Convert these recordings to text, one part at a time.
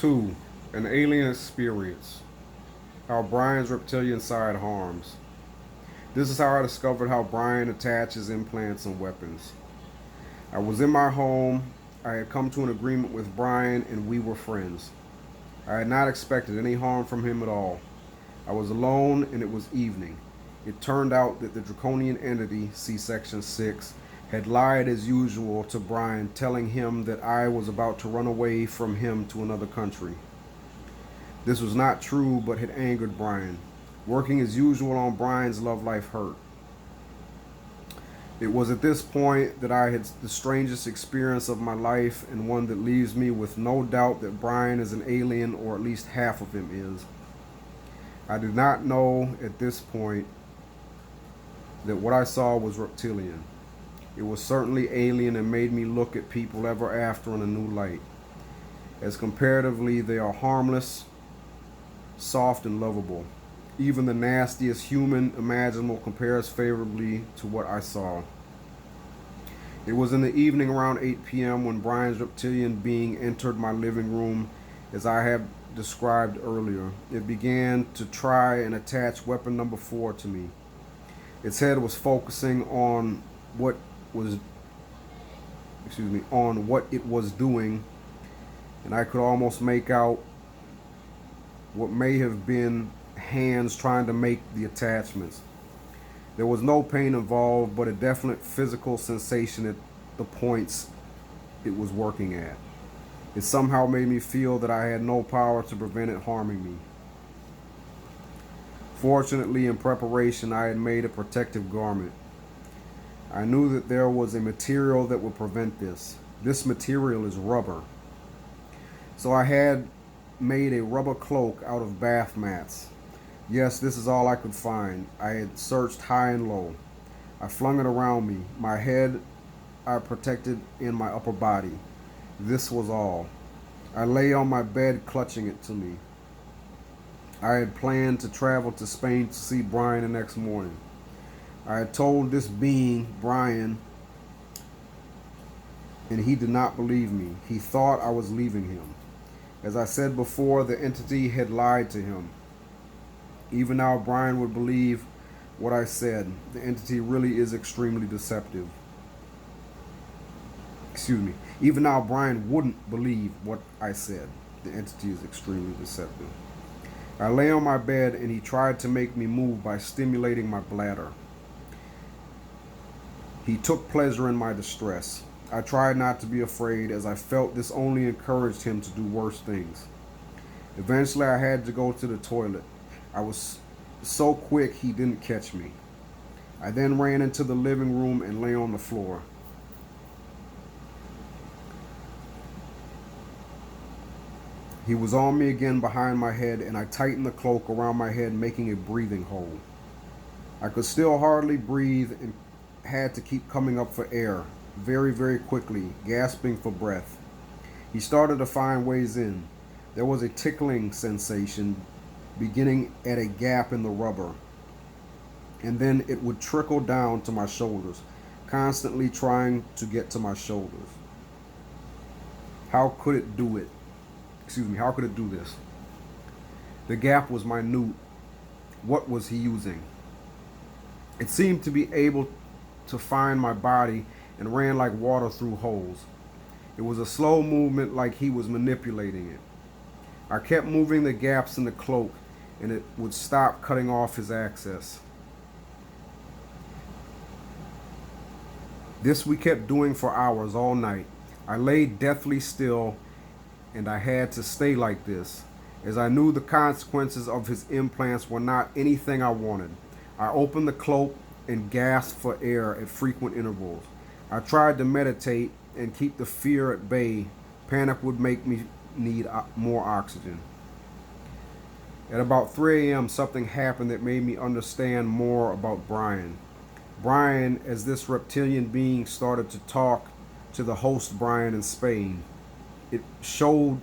2. An alien experience. How Brian's reptilian side harms. This is how I discovered how Brian attaches implants and weapons. I was in my home. I had come to an agreement with Brian and we were friends. I had not expected any harm from him at all. I was alone and it was evening. It turned out that the draconian entity, see Section 6, had lied as usual to Brian, telling him that I was about to run away from him to another country. This was not true, but had angered Brian. Working as usual on Brian's love life hurt. It was at this point that I had the strangest experience of my life, and one that leaves me with no doubt that Brian is an alien, or at least half of him is. I did not know at this point that what I saw was reptilian. It was certainly alien and made me look at people ever after in a new light. As comparatively, they are harmless, soft, and lovable. Even the nastiest human imaginable compares favorably to what I saw. It was in the evening around 8 p.m. when Brian's reptilian being entered my living room, as I have described earlier. It began to try and attach weapon number 4 to me. Its head was focusing on what it was doing, and I could almost make out what may have been hands trying to make the attachments. There was no pain involved, but a definite physical sensation at the points it was working at. It somehow made me feel that I had no power to prevent it harming me. Fortunately, in preparation, I had made a protective garment. I knew that there was a material that would prevent this. This material is rubber. So I had made a rubber cloak out of bath mats. Yes, this is all I could find. I had searched high and low. I flung it around me. My head I protected in my upper body. This was all. I lay on my bed clutching it to me. I had planned to travel to Spain to see Brian the next morning. I had told this being, Brian, and he did not believe me. He thought I was leaving him. As I said before, the entity had lied to him. Even now, Brian would believe what I said. The entity really is extremely deceptive. Even now, Brian wouldn't believe what I said. The entity is extremely deceptive. I lay on my bed and he tried to make me move by stimulating my bladder. He took pleasure in my distress. I tried not to be afraid, as I felt this only encouraged him to do worse things. Eventually, I had to go to the toilet. I was so quick he didn't catch me. I then ran into the living room and lay on the floor. He was on me again behind my head, and I tightened the cloak around my head, making a breathing hole. I could still hardly breathe and had to keep coming up for air, very, very quickly, gasping for breath. He started to find ways in. There was a tickling sensation beginning at a gap in the rubber, and then it would trickle down to my shoulders, constantly trying to get to my shoulders. How could it do it? How could it do this? The gap was minute. What was he using? It seemed to be able to find my body and ran like water through holes. It was a slow movement, like he was manipulating it. I kept moving the gaps in the cloak, and it would stop cutting off his access. This we kept doing for hours, all night. I lay deathly still, and I had to stay like this, as I knew the consequences of his implants were not anything I wanted. I opened the cloak and gasped for air at frequent intervals. I tried to meditate and keep the fear at bay. Panic would make me need more oxygen. At about 3 a.m., something happened that made me understand more about Brian. Brian, as this reptilian being started to talk to the host Brian in Spain, it showed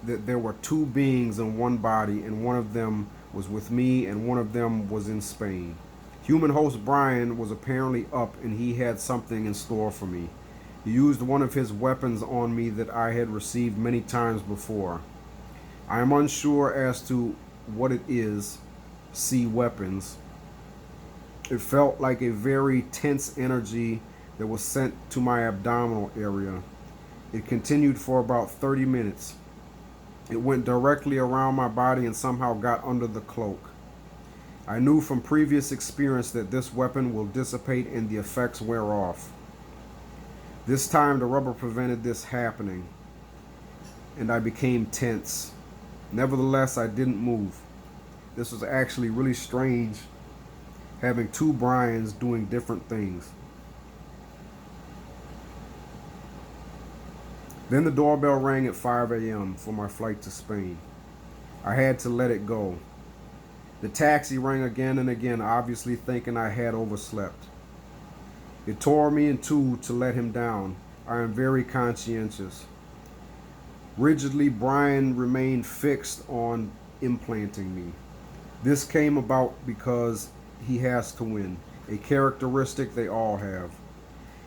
that there were 2 beings in one body, and one of them was with me and one of them was in Spain. Human host Brian was apparently up, and he had something in store for me. He used one of his weapons on me that I had received many times before. I am unsure as to what it is. See weapons. It felt like a very tense energy that was sent to my abdominal area. It continued for about 30 minutes. It went directly around my body and somehow got under the cloak. I knew from previous experience that this weapon will dissipate and the effects wear off. This time the rubber prevented this happening, and I became tense. Nevertheless, I didn't move. This was actually really strange, having two Brians doing different things. Then the doorbell rang at 5 a.m. for my flight to Spain. I had to let it go. The taxi rang again and again, obviously thinking I had overslept. It tore me in two to let him down. I am very conscientious. Rigidly, Brian remained fixed on implanting me. This came about because he has to win, a characteristic they all have.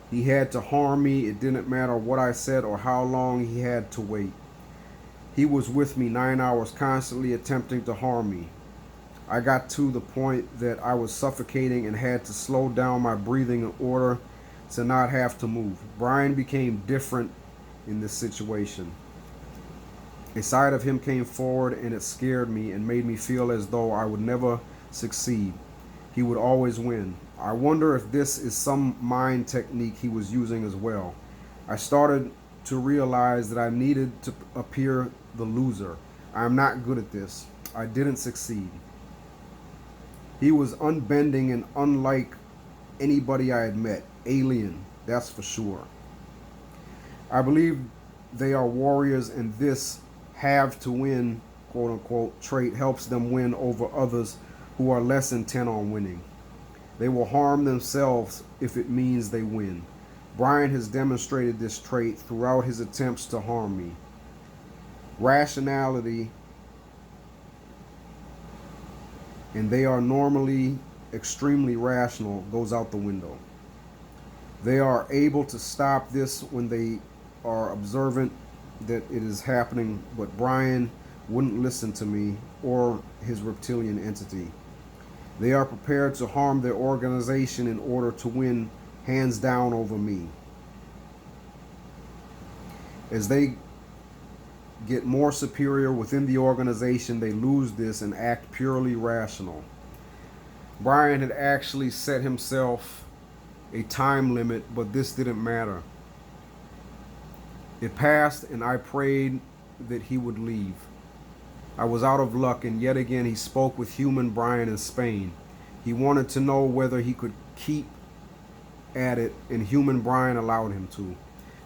He had to harm me. It didn't matter what I said or how long he had to wait. He was with me 9 hours, constantly attempting to harm me. I got to the point that I was suffocating and had to slow down my breathing in order to not have to move. Brian became different in this situation. A side of him came forward and it scared me and made me feel as though I would never succeed. He would always win. I wonder if this is some mind technique he was using as well. I started to realize that I needed to appear the loser. I am not good at this. I didn't succeed. He was unbending and unlike anybody I had met. Alien, that's for sure. I believe they are warriors, and this have to win, quote unquote, trait helps them win over others who are less intent on winning. They will harm themselves if it means they win. Brian has demonstrated this trait throughout his attempts to harm me. Rationality, and they are normally extremely rational, goes out the window. They are able to stop this when they are observant that it is happening, but Brian wouldn't listen to me or his reptilian entity. They are prepared to harm their organization in order to win hands down over me. As they get more superior within the organization, they lose this and act purely rational. Brian had actually set himself a time limit, but this didn't matter. It passed, and I prayed that he would leave. I was out of luck, and yet again he spoke with human Brian in Spain. He wanted to know whether he could keep at it, and human Brian allowed him to.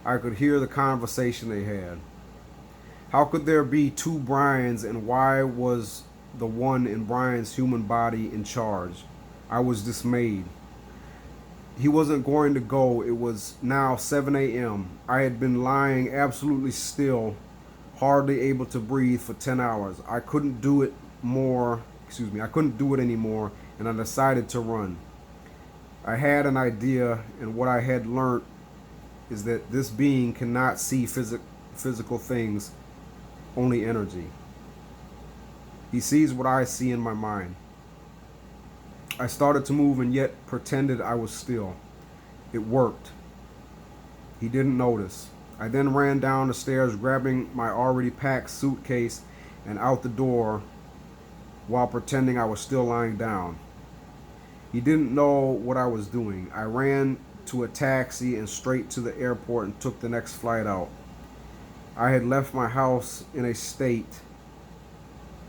I could hear the conversation they had. How could there be two Brians, and why was the one in Brian's human body in charge? I was dismayed. He wasn't going to go. It was now 7 a.m. I had been lying absolutely still, hardly able to breathe for 10 hours. I couldn't do it anymore, and I decided to run. I had an idea, and what I had learned is that this being cannot see physical things, only energy. He sees what I see in my mind. I started to move and yet pretended I was still. It worked. He didn't notice. I then ran down the stairs, grabbing my already packed suitcase and out the door while pretending I was still lying down. He didn't know what I was doing. I ran to a taxi and straight to the airport and took the next flight out. I had left my house in a state,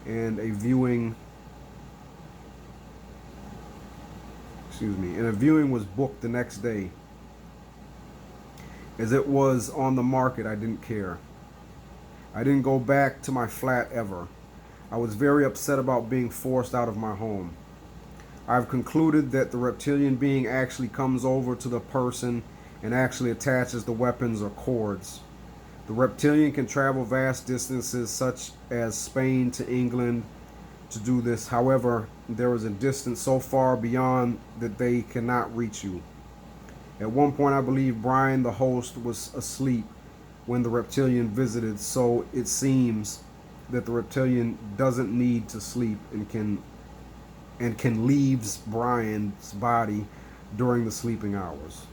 and a viewing was booked the next day. As it was on the market, I didn't care. I didn't go back to my flat ever. I was very upset about being forced out of my home. I've concluded that the reptilian being actually comes over to the person and actually attaches the weapons or cords. The reptilian can travel vast distances such as Spain to England to do this. However, there is a distance so far beyond that they cannot reach you. At one point, I believe Brian, the host, was asleep when the reptilian visited, so it seems that the reptilian doesn't need to sleep and can leaves Brian's body during the sleeping hours.